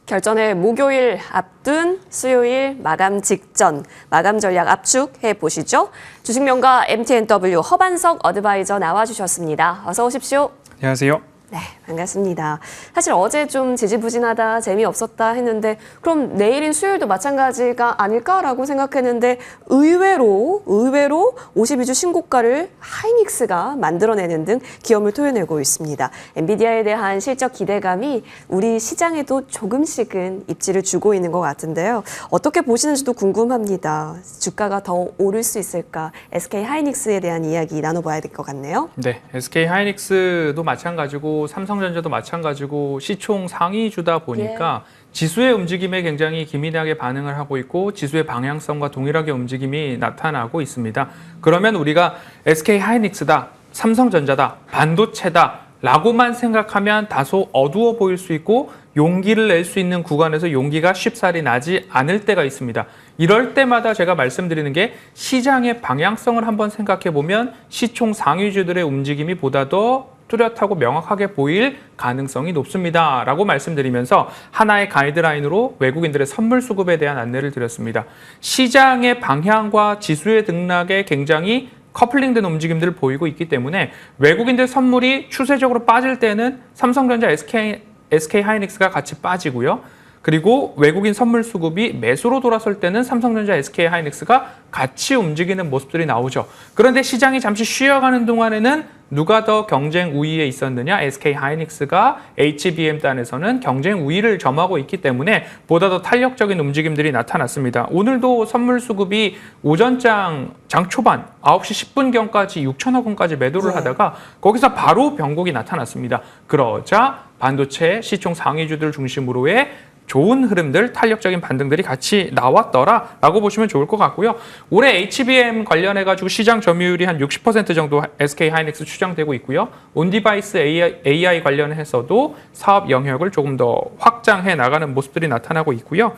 결전의 목요일 앞둔 수요일 마감 직전 마감 전략 압축해 보시죠. 주식명가 MTNW 허반석 어드바이저 나와주셨습니다. 어서 오십시오. 안녕하세요. 네, 반갑습니다. 사실 어제 좀 지지부진하다, 재미없었다 했는데 그럼 내일인 수요일도 마찬가지가 아닐까라고 생각했는데 의외로 52주 신고가를 하이닉스가 만들어내는 등 기염을 토해내고 있습니다. 엔비디아에 대한 실적 기대감이 우리 시장에도 조금씩은 입지를 주고 있는 것 같은데요. 어떻게 보시는지도 궁금합니다. 주가가 더 오를 수 있을까? SK 하이닉스에 대한 이야기 나눠봐야 될 것 같네요. 네, SK 하이닉스도 마찬가지고 삼성전자도 마찬가지고 시총 상위주다 보니까 지수의 움직임에 굉장히 기민하게 반응을 하고 있고 지수의 방향성과 동일하게 움직임이 나타나고 있습니다. 그러면 우리가 SK 하이닉스다, 삼성전자다, 반도체다 라고만 생각하면 다소 어두워 보일 수 있고 용기를 낼 수 있는 구간에서 용기가 쉽사리 나지 않을 때가 있습니다. 이럴 때마다 제가 말씀드리는 게 시장의 방향성을 한번 생각해 보면 시총 상위주들의 움직임이 보다 더 뚜렷하고 명확하게 보일 가능성이 높습니다. 라고 말씀드리면서 하나의 가이드라인으로 외국인들의 선물 수급에 대한 안내를 드렸습니다. 시장의 방향과 지수의 등락에 굉장히 커플링된 움직임들을 보이고 있기 때문에 외국인들 선물이 추세적으로 빠질 때는 삼성전자, SK 하이닉스가 같이 빠지고요. 그리고 외국인 선물 수급이 매수로 돌아설 때는 삼성전자, SK 하이닉스가 같이 움직이는 모습들이 나오죠. 그런데 시장이 잠시 쉬어가는 동안에는 누가 더 경쟁 우위에 있었느냐? SK 하이닉스가 HBM 단에서는 경쟁 우위를 점하고 있기 때문에 보다 더 탄력적인 움직임들이 나타났습니다. 오늘도 선물 수급이 오전장 장 초반 9시 10분경까지 6천억 원까지 매도를 하다가 거기서 바로 변곡이 나타났습니다. 그러자 반도체 시총 상위주들 중심으로의 좋은 흐름들, 탄력적인 반등들이 같이 나왔더라라고 보시면 좋을 것 같고요. 올해 HBM 관련해가지고 시장 점유율이 한 60% 정도 SK 하이닉스 추정되고 있고요. 온디바이스 AI 관련해서도 사업 영역을 조금 더 확장해 나가는 모습들이 나타나고 있고요.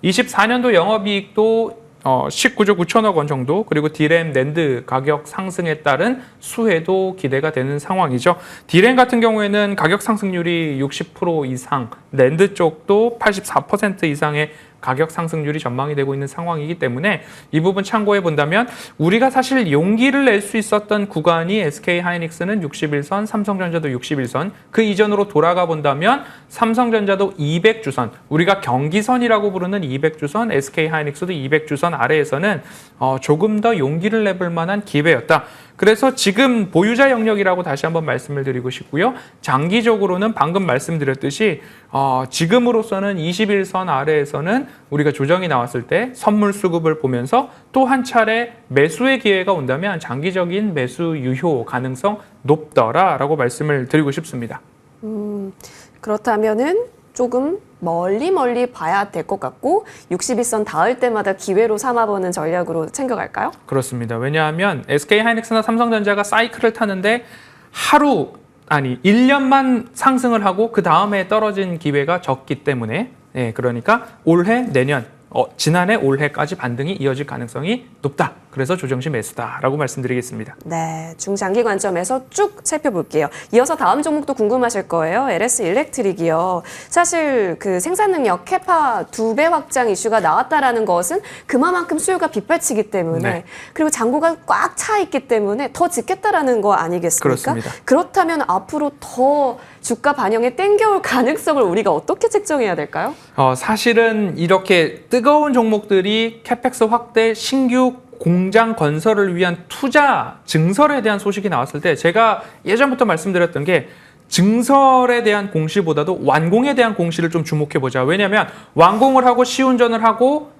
24년도 영업이익도 19조 9천억 원 정도, 그리고 디램, 낸드 가격 상승에 따른 수혜도 기대가 되는 상황이죠. 디램 같은 경우에는 가격 상승률이 60% 이상, 낸드 쪽도 84% 이상의 가격 상승률이 전망이 되고 있는 상황이기 때문에 이 부분 참고해 본다면 우리가 사실 용기를 낼 수 있었던 구간이 SK 하이닉스는 61선, 삼성전자도 61선, 그 이전으로 돌아가 본다면 삼성전자도 200주선, 우리가 경기선이라고 부르는 200주선, SK 하이닉스도 200주선 아래에서는 조금 더 용기를 내볼 만한 기회였다. 그래서 지금 보유자 영역이라고 다시 한번 말씀을 드리고 싶고요. 장기적으로는 방금 말씀드렸듯이 지금으로서는 21선 아래에서는 우리가 조정이 나왔을 때 선물 수급을 보면서 또 한 차례 매수의 기회가 온다면 장기적인 매수 유효 가능성 높더라라고 말씀을 드리고 싶습니다. 그렇다면은 조금 멀리 봐야 될 것 같고 61선 닿을 때마다 기회로 삼아보는 전략으로 챙겨갈까요? 그렇습니다. 왜냐하면 SK 하이닉스나 삼성전자가 사이클을 타는데 1년만 상승을 하고 그 다음에 떨어진 기회가 적기 때문에 그러니까 올해, 내년, 지난해, 올해까지 반등이 이어질 가능성이 높다. 그래서 조정시 매수다라고 말씀드리겠습니다. 네, 중장기 관점에서 쭉 살펴볼게요. 이어서 다음 종목도 궁금하실 거예요. LS 일렉트릭이요. 사실 그 생산 능력 캐파 2배 확장 이슈가 나왔다라는 것은 그만큼 수요가 빗발치기 때문에 그리고 잔고가 꽉 차 있기 때문에 더 짓겠다라는 거 아니겠습니까? 그렇습니다. 그렇다면 앞으로 더 주가 반영에 땡겨올 가능성을 우리가 어떻게 책정해야 될까요? 사실은 이렇게 뜨거운 종목들이 캐펙스 확대, 신규 공장 건설을 위한 투자 증설에 대한 소식이 나왔을 때 제가 예전부터 말씀드렸던 게 증설에 대한 공시보다도 완공에 대한 공시를 좀 주목해보자. 왜냐하면 완공을 하고 시운전을 하고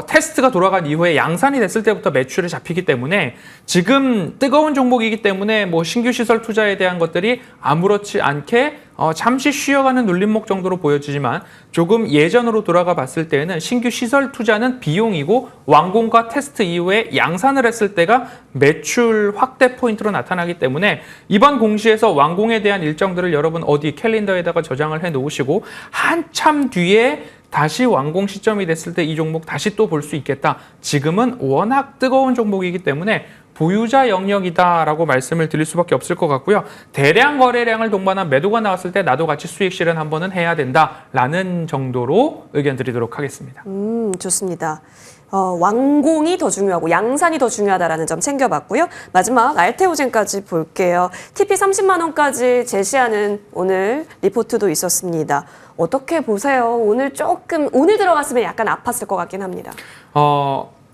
테스트가 돌아간 이후에 양산이 됐을 때부터 매출이 잡히기 때문에 지금 뜨거운 종목이기 때문에 뭐 신규 시설 투자에 대한 것들이 아무렇지 않게 잠시 쉬어가는 눌림목 정도로 보여지지만 조금 예전으로 돌아가 봤을 때는 신규 시설 투자는 비용이고 완공과 테스트 이후에 양산을 했을 때가 매출 확대 포인트로 나타나기 때문에 이번 공시에서 완공에 대한 일정들을 여러분 어디 캘린더에다가 저장을 해 놓으시고 한참 뒤에 다시 완공 시점이 됐을 때 이 종목 다시 또 볼 수 있겠다. 지금은 워낙 뜨거운 종목이기 때문에 보유자 영역이다라고 말씀을 드릴 수밖에 없을 것 같고요. 대량 거래량을 동반한 매도가 나왔을 때 나도 같이 수익 실현 한 번은 해야 된다라는 정도로 의견 드리도록 하겠습니다. 좋습니다. 완공이 더 중요하고 양산이 더 중요하다라는 점 챙겨봤고요. 마지막 알테오젠까지 볼게요. TP 30만 원까지 제시하는 오늘 리포트도 있었습니다. 어떻게 보세요? 오늘 들어갔으면 약간 아팠을 것 같긴 합니다.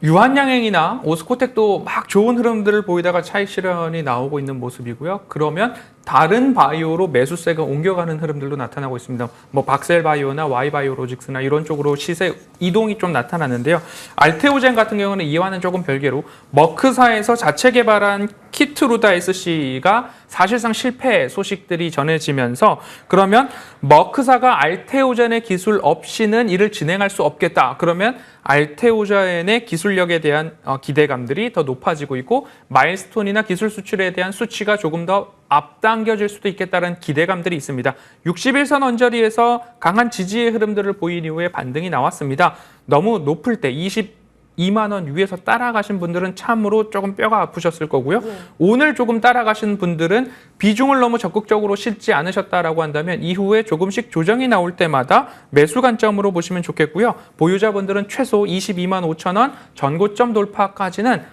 유한양행이나 오스코텍도 막 좋은 흐름들을 보이다가 차익 실현이 나오고 있는 모습이고요. 그러면 다른 바이오로 매수세가 옮겨가는 흐름들도 나타나고 있습니다. 뭐 박셀바이오나 Y바이오로직스나 이런 쪽으로 시세 이동이 좀 나타나는데요. 알테오젠 같은 경우는 이와는 조금 별개로 머크사에서 자체 개발한 키트루다 SC가 사실상 실패 소식들이 전해지면서 그러면 머크사가 알테오젠의 기술 없이는 이를 진행할 수 없겠다. 그러면 알테오젠의 기술력에 대한 기대감들이 더 높아지고 있고 마일스톤이나 기술 수출에 대한 수치가 조금 더 앞당겨질 수도 있겠다는 기대감들이 있습니다. 61선 언저리에서 강한 지지의 흐름들을 보인 이후에 반등이 나왔습니다. 너무 높을 때 22만 원 위에서 따라가신 분들은 참으로 조금 뼈가 아프셨을 거고요. 오늘 조금 따라가신 분들은 비중을 너무 적극적으로 실지 않으셨다라고 한다면 이후에 조금씩 조정이 나올 때마다 매수 관점으로 보시면 좋겠고요. 보유자분들은 최소 22만 5천 원 전고점 돌파까지는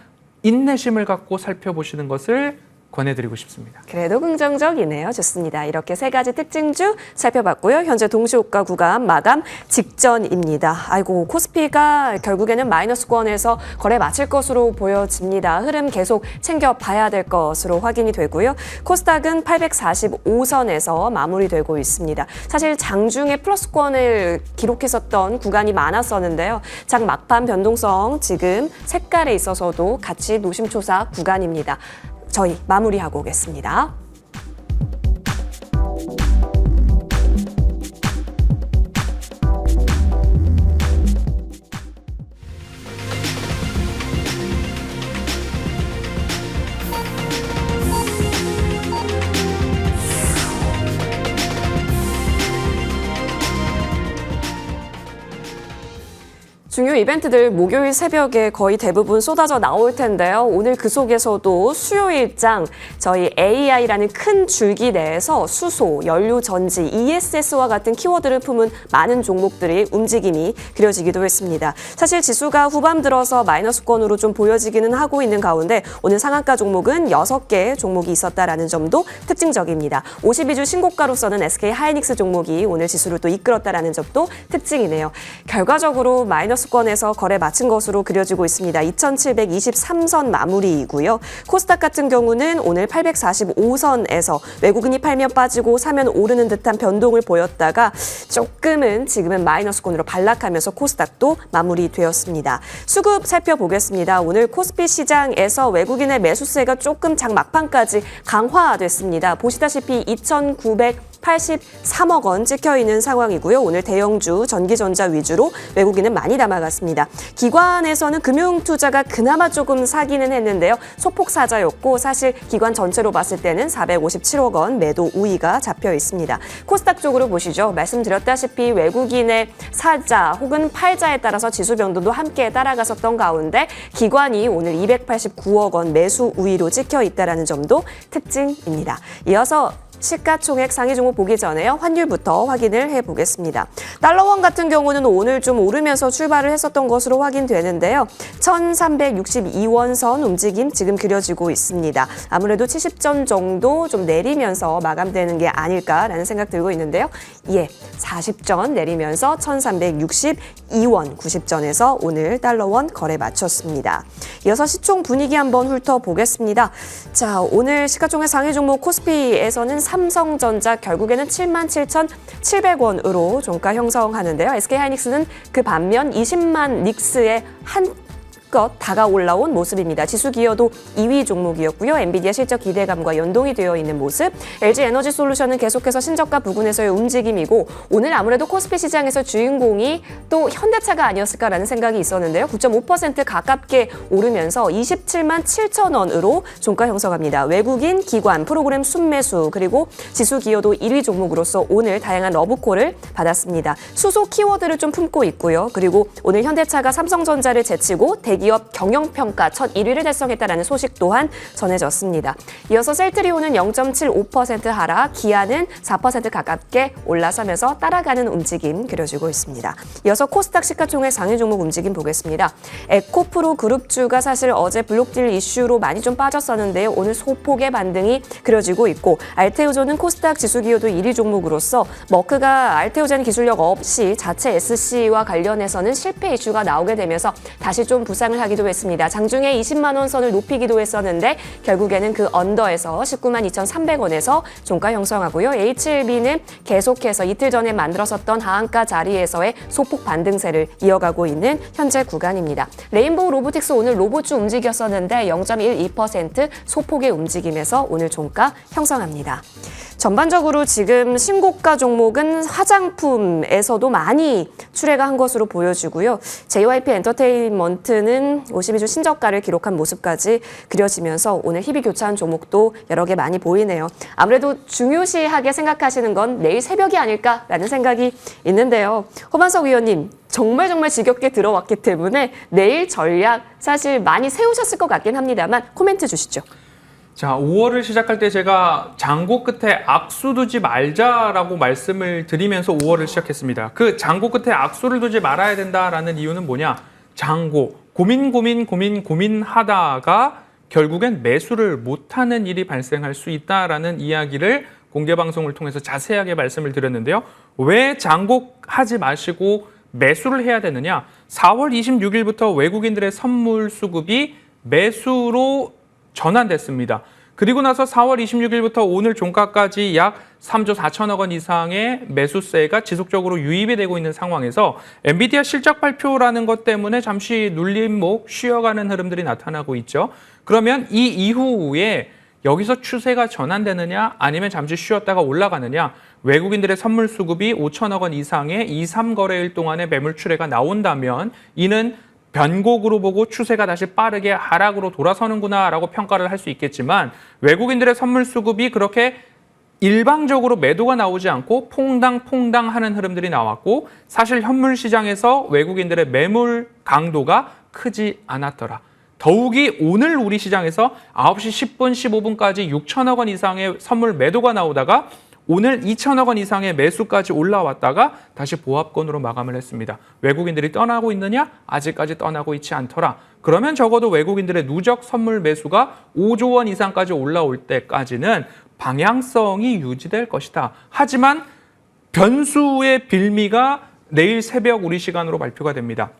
인내심을 갖고 살펴보시는 것을 권해드리고 싶습니다. 그래도 긍정적이네요. 좋습니다. 이렇게 세 가지 특징주 살펴봤고요. 현재 동시호가 구간 마감 직전입니다. 아이고 코스피가 결국에는 마이너스권에서 거래 마칠 것으로 보여집니다. 흐름 계속 챙겨봐야 될 것으로 확인이 되고요. 코스닥은 845선에서 마무리되고 있습니다. 사실 장중에 플러스권을 기록했었던 구간이 많았었는데요. 장 막판 변동성 지금 색깔에 있어서도 같이 노심초사 구간입니다. 저희 마무리하고 오겠습니다. 중요 이벤트들 목요일 새벽에 거의 대부분 쏟아져 나올 텐데요. 오늘 그 속에서도 수요일장 저희 AI라는 큰 줄기 내에서 수소, 연료 전지, ESS와 같은 키워드를 품은 많은 종목들이 움직임이 그려지기도 했습니다. 사실 지수가 후반 들어서 마이너스권으로 좀 보여지기는 하고 있는 가운데 오늘 상한가 종목은 6개 종목이 있었다라는 점도 특징적입니다. 52주 신고가로서는 SK 하이닉스 종목이 오늘 지수를 또 이끌었다라는 점도 특징이네요. 결과적으로 마이너스권에서 거래 마친 것으로 그려지고 있습니다. 2723선 마무리이고요. 코스닥 같은 경우는 오늘 845선에서 외국인이 팔면 빠지고 사면 오르는 듯한 변동을 보였다가 조금은 지금은 마이너스권으로 반락하면서 코스닥도 마무리되었습니다. 수급 살펴보겠습니다. 오늘 코스피 시장에서 외국인의 매수세가 조금 장 막판까지 강화됐습니다. 보시다시피 2,983억 원 찍혀있는 상황이고요. 오늘 대형주, 전기전자 위주로 외국인은 많이 담아갔습니다. 기관에서는 금융투자가 그나마 조금 사기는 했는데요. 소폭 사자였고 사실 기관 전체로 봤을 때는 457억 원 매도 우위가 잡혀 있습니다. 코스닥 쪽으로 보시죠. 말씀드렸다시피 외국인의 사자 혹은 팔자에 따라서 지수 변동도 함께 따라갔었던 가운데 기관이 오늘 289억 원 매수 우위로 찍혀 있다는 점도 특징입니다. 이어서 시가총액 상위 종목 보기 전에요. 환율부터 확인을 해보겠습니다. 달러원 같은 경우는 오늘 좀 오르면서 출발을 했었던 것으로 확인되는데요. 1362원 선 움직임 지금 그려지고 있습니다. 아무래도 70전 정도 좀 내리면서 마감되는 게 아닐까라는 생각 들고 있는데요. 40전 내리면서 1362원 90전에서 오늘 달러원 거래 마쳤습니다. 이어서 시총 분위기 한번 훑어보겠습니다. 자, 오늘 시가총액 상위 종목 코스피에서는 삼성전자 결국에는 77,700원으로 종가 형성하는데요. SK 하이닉스는 그 반면 20만 닉스의 한 힘껏 다가 올라온 모습입니다. 지수 기여도 2위 종목이었고요. 엔비디아 실적 기대감과 연동이 되어 있는 모습. LG 에너지 솔루션은 계속해서 신저가 부근에서의 움직임이고 오늘 아무래도 코스피 시장에서 주인공이 또 현대차가 아니었을까라는 생각이 있었는데요. 9.5% 가깝게 오르면서 27만 7천 원으로 종가 형성합니다. 외국인, 기관, 프로그램 순매수 그리고 지수 기여도 1위 종목으로서 오늘 다양한 러브콜을 받았습니다. 수소 키워드를 좀 품고 있고요. 그리고 오늘 현대차가 삼성전자를 제치고 대기업 경영평가 첫 1위를 달성했다는 소식 또한 전해졌습니다. 이어서 셀트리온은 0.75% 하락, 기아는 4% 가깝게 올라서면서 따라가는 움직임 그려지고 있습니다. 이어서 코스닥 시가총액 상위 종목 움직임 보겠습니다. 에코프로 그룹주가 사실 어제 블록딜 이슈로 많이 좀 빠졌었는데요. 오늘 소폭의 반등이 그려지고 있고 알테오존은 코스닥 지수 기여도 1위 종목으로서 머크가 알테오젠 기술력 없이 자체 SC와 관련해서는 실패 이슈가 나오게 되면서 다시 좀 부상을 하기도 했습니다. 장중에 20만 원 선을 높이기도 했었는데 결국에는 그 언더에서 19만 2,300원에서 종가 형성하고요. H1B는 계속해서 이틀 전에 만들었었던 하한가 자리에서의 소폭 반등세를 이어가고 있는 현재 구간입니다. 레인보우 로보틱스 오늘 로봇주 움직였었는데 0.12% 소폭의 움직임에서 오늘 종가 형성합니다. 전반적으로 지금 신고가 종목은 화장품에서도 많이 출회가 한 것으로 보여지고요. JYP 엔터테인먼트는 52주 신저가를 기록한 모습까지 그려지면서 오늘 희비 교차한 종목도 여러 개 많이 보이네요. 아무래도 중요시하게 생각하시는 건 내일 새벽이 아닐까라는 생각이 있는데요. 허만석 위원님, 정말 지겹게 들어왔기 때문에 내일 전략 사실 많이 세우셨을 것 같긴 합니다만 코멘트 주시죠. 자, 5월을 시작할 때 제가 장고 끝에 악수 두지 말자라고 말씀을 드리면서 5월을 시작했습니다. 그 장고 끝에 악수를 두지 말아야 된다라는 이유는 뭐냐? 장고, 고민하다가 결국엔 매수를 못하는 일이 발생할 수 있다라는 이야기를 공개방송을 통해서 자세하게 말씀을 드렸는데요. 왜 장고하지 마시고 매수를 해야 되느냐? 4월 26일부터 외국인들의 선물 수급이 매수로 전환됐습니다. 그리고 나서 4월 26일부터 오늘 종가까지 약 3조 4천억 원 이상의 매수세가 지속적으로 유입이 되고 있는 상황에서 엔비디아 실적 발표라는 것 때문에 잠시 눌림목 쉬어가는 흐름들이 나타나고 있죠. 그러면 이 이후에 여기서 추세가 전환되느냐 아니면 잠시 쉬었다가 올라가느냐, 외국인들의 선물 수급이 5천억 원 이상의 2, 3거래일 동안의 매물 출회가 나온다면 이는 변곡으로 보고 추세가 다시 빠르게 하락으로 돌아서는구나라고 평가를 할 수 있겠지만 외국인들의 선물 수급이 그렇게 일방적으로 매도가 나오지 않고 퐁당 하는 흐름들이 나왔고 사실 현물 시장에서 외국인들의 매물 강도가 크지 않았더라. 더욱이 오늘 우리 시장에서 9시 10분, 15분까지 6천억 원 이상의 선물 매도가 나오다가 오늘 2천억 원 이상의 매수까지 올라왔다가 다시 보합권으로 마감을 했습니다. 외국인들이 떠나고 있느냐? 아직까지 떠나고 있지 않더라. 그러면 적어도 외국인들의 누적 선물 매수가 5조 원 이상까지 올라올 때까지는 방향성이 유지될 것이다. 하지만 변수의 빌미가 내일 새벽 우리 시간으로 발표가 됩니다.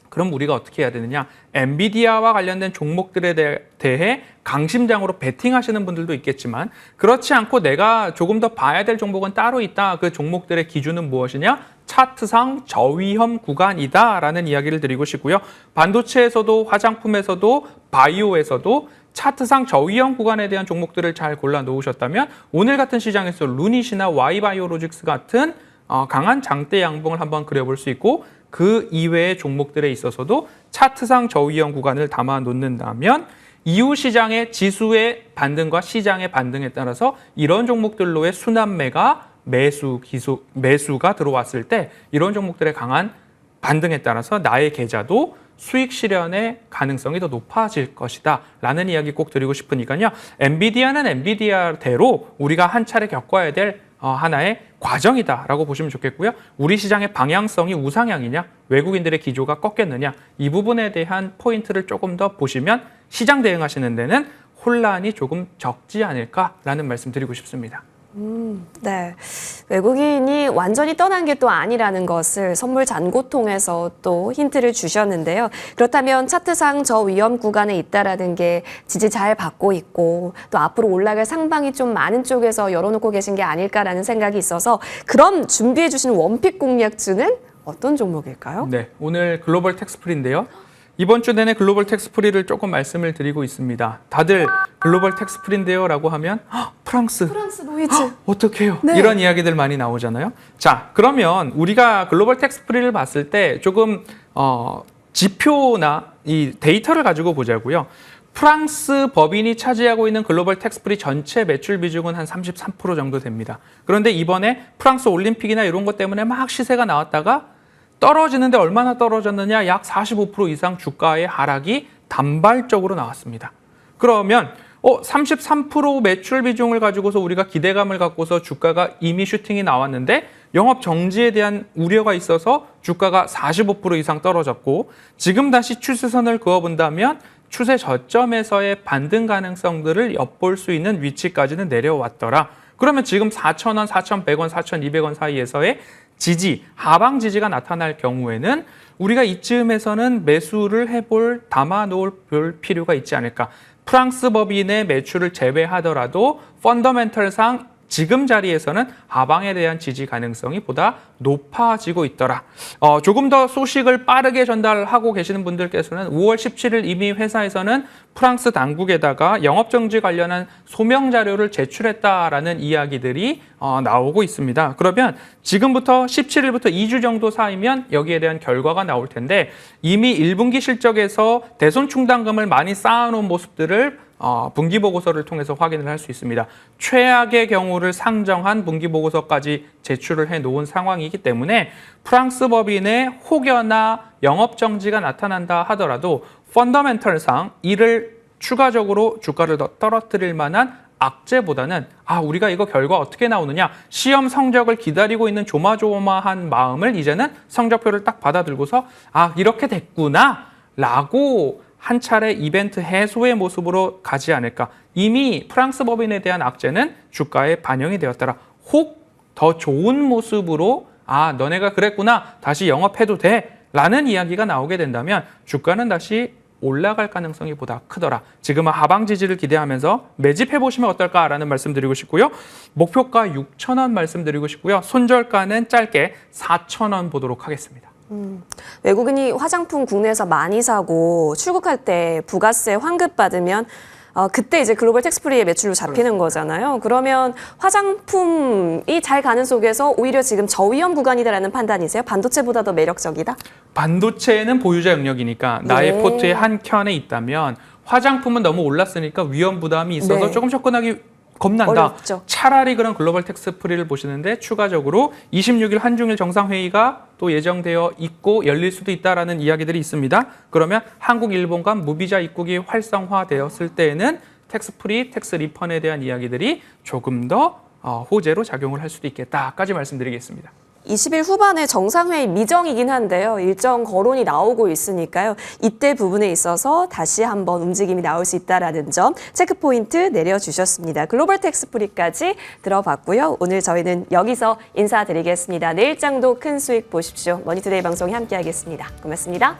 그럼 우리가 어떻게 해야 되느냐? 엔비디아와 관련된 종목들에 대해 강심장으로 베팅하시는 분들도 있겠지만 그렇지 않고 내가 조금 더 봐야 될 종목은 따로 있다. 그 종목들의 기준은 무엇이냐? 차트상 저위험 구간이다라는 이야기를 드리고 싶고요. 반도체에서도 화장품에서도 바이오에서도 차트상 저위험 구간에 대한 종목들을 잘 골라 놓으셨다면 오늘 같은 시장에서 루닛이나 Y바이오로직스 같은 강한 장대 양봉을 한번 그려볼 수 있고 그 이외의 종목들에 있어서도 차트상 저위험 구간을 담아 놓는다면 이후 시장의 지수의 반등과 시장의 반등에 따라서 이런 종목들로의 순환매가 매수가 들어왔을 때 이런 종목들의 강한 반등에 따라서 나의 계좌도 수익 실현의 가능성이 더 높아질 것이다 라는 이야기 꼭 드리고 싶으니까요. 엔비디아는 엔비디아대로 우리가 한 차례 겪어야 될 하나의 과정이다라고 보시면 좋겠고요. 우리 시장의 방향성이 우상향이냐, 외국인들의 기조가 꺾였느냐, 이 부분에 대한 포인트를 조금 더 보시면 시장 대응하시는 데는 혼란이 조금 적지 않을까라는 말씀 드리고 싶습니다. 네. 외국인이 완전히 떠난 게 또 아니라는 것을 선물 잔고 통해서 또 힌트를 주셨는데요. 그렇다면 차트상 저 위험 구간에 있다라는 게 지지 잘 받고 있고 또 앞으로 올라갈 상방이 좀 많은 쪽에서 열어놓고 계신 게 아닐까라는 생각이 있어서 그럼 준비해 주신 원픽 공략주는 어떤 종목일까요? 네, 오늘 글로벌 텍스프리인데요. 이번 주 내내 글로벌 텍스프리를 조금 말씀을 드리고 있습니다. 다들 글로벌 텍스프리인데요 라고 하면 프랑스 노이즈. 어떡해요? 네. 이런 이야기들 많이 나오잖아요. 자, 그러면 우리가 글로벌 텍스프리를 봤을 때 조금 지표나 이 데이터를 가지고 보자고요. 프랑스 법인이 차지하고 있는 글로벌 텍스프리 전체 매출 비중은 한 33% 정도 됩니다. 그런데 이번에 프랑스 올림픽이나 이런 것 때문에 막 시세가 나왔다가 떨어지는데 얼마나 떨어졌느냐? 약 45% 이상 주가의 하락이 단발적으로 나왔습니다. 그러면 33% 매출 비중을 가지고서 우리가 기대감을 갖고서 주가가 이미 슈팅이 나왔는데 영업 정지에 대한 우려가 있어서 주가가 45% 이상 떨어졌고 지금 다시 추세선을 그어본다면 추세 저점에서의 반등 가능성들을 엿볼 수 있는 위치까지는 내려왔더라. 그러면 지금 4,000원, 4,100원, 4,200원 사이에서의 지지, 하방 지지가 나타날 경우에는 우리가 이쯤에서는 매수를 담아놓을 필요가 있지 않을까. 프랑스 법인의 매출을 제외하더라도 펀더멘털상 지금 자리에서는 하방에 대한 지지 가능성이 보다 높아지고 있더라. 조금 더 소식을 빠르게 전달하고 계시는 분들께서는 5월 17일 이미 회사에서는 프랑스 당국에다가 영업정지 관련한 소명 자료를 제출했다라는 이야기들이 나오고 있습니다. 그러면 지금부터 17일부터 2주 정도 사이면 여기에 대한 결과가 나올 텐데 이미 1분기 실적에서 대손 충당금을 많이 쌓아놓은 모습들을 분기보고서를 통해서 확인을 할 수 있습니다. 최악의 경우를 상정한 분기보고서까지 제출을 해놓은 상황이기 때문에 프랑스 법인의 혹여나 영업정지가 나타난다 하더라도 펀더멘털상 이를 추가적으로 주가를 더 떨어뜨릴 만한 악재보다는 우리가 이거 결과 어떻게 나오느냐 시험 성적을 기다리고 있는 조마조마한 마음을 이제는 성적표를 딱 받아들고서 이렇게 됐구나 라고 한 차례 이벤트 해소의 모습으로 가지 않을까. 이미 프랑스 법인에 대한 악재는 주가에 반영이 되었더라. 혹 더 좋은 모습으로 너네가 그랬구나. 다시 영업해도 돼. 라는 이야기가 나오게 된다면 주가는 다시 올라갈 가능성이 보다 크더라. 지금은 하방 지지를 기대하면서 매집해보시면 어떨까라는 말씀드리고 싶고요. 목표가 6,000원 말씀드리고 싶고요. 손절가는 짧게 4,000원 보도록 하겠습니다. 외국인이 화장품 국내에서 많이 사고 출국할 때 부가세 환급 받으면 그때 이제 글로벌 텍스프리의 매출로 잡히는 거잖아요. 그러면 화장품이 잘 가는 속에서 오히려 지금 저위험 구간이다라는 판단이세요? 반도체보다 더 매력적이다? 반도체는 보유자 영역이니까 나의 포트의 한 켠에 있다면 화장품은 너무 올랐으니까 위험 부담이 있어서 조금 접근하기 겁난다. 어렵죠. 차라리 그런 글로벌 텍스프리를 보시는데 추가적으로 26일 한중일 정상회의가 또 예정되어 있고 열릴 수도 있다라는 이야기들이 있습니다. 그러면 한국, 일본 간 무비자 입국이 활성화되었을 때에는 텍스프리, 텍스 리펀에 대한 이야기들이 조금 더 호재로 작용을 할 수도 있겠다까지 말씀드리겠습니다. 20일 후반에 정상회의 미정이긴 한데요. 일정 거론이 나오고 있으니까요. 이때 부분에 있어서 다시 한번 움직임이 나올 수 있다는 점 체크포인트 내려주셨습니다. 글로벌 텍스프리까지 들어봤고요. 오늘 저희는 여기서 인사드리겠습니다. 내일장도 큰 수익 보십시오. 머니투데이 방송에 함께하겠습니다. 고맙습니다.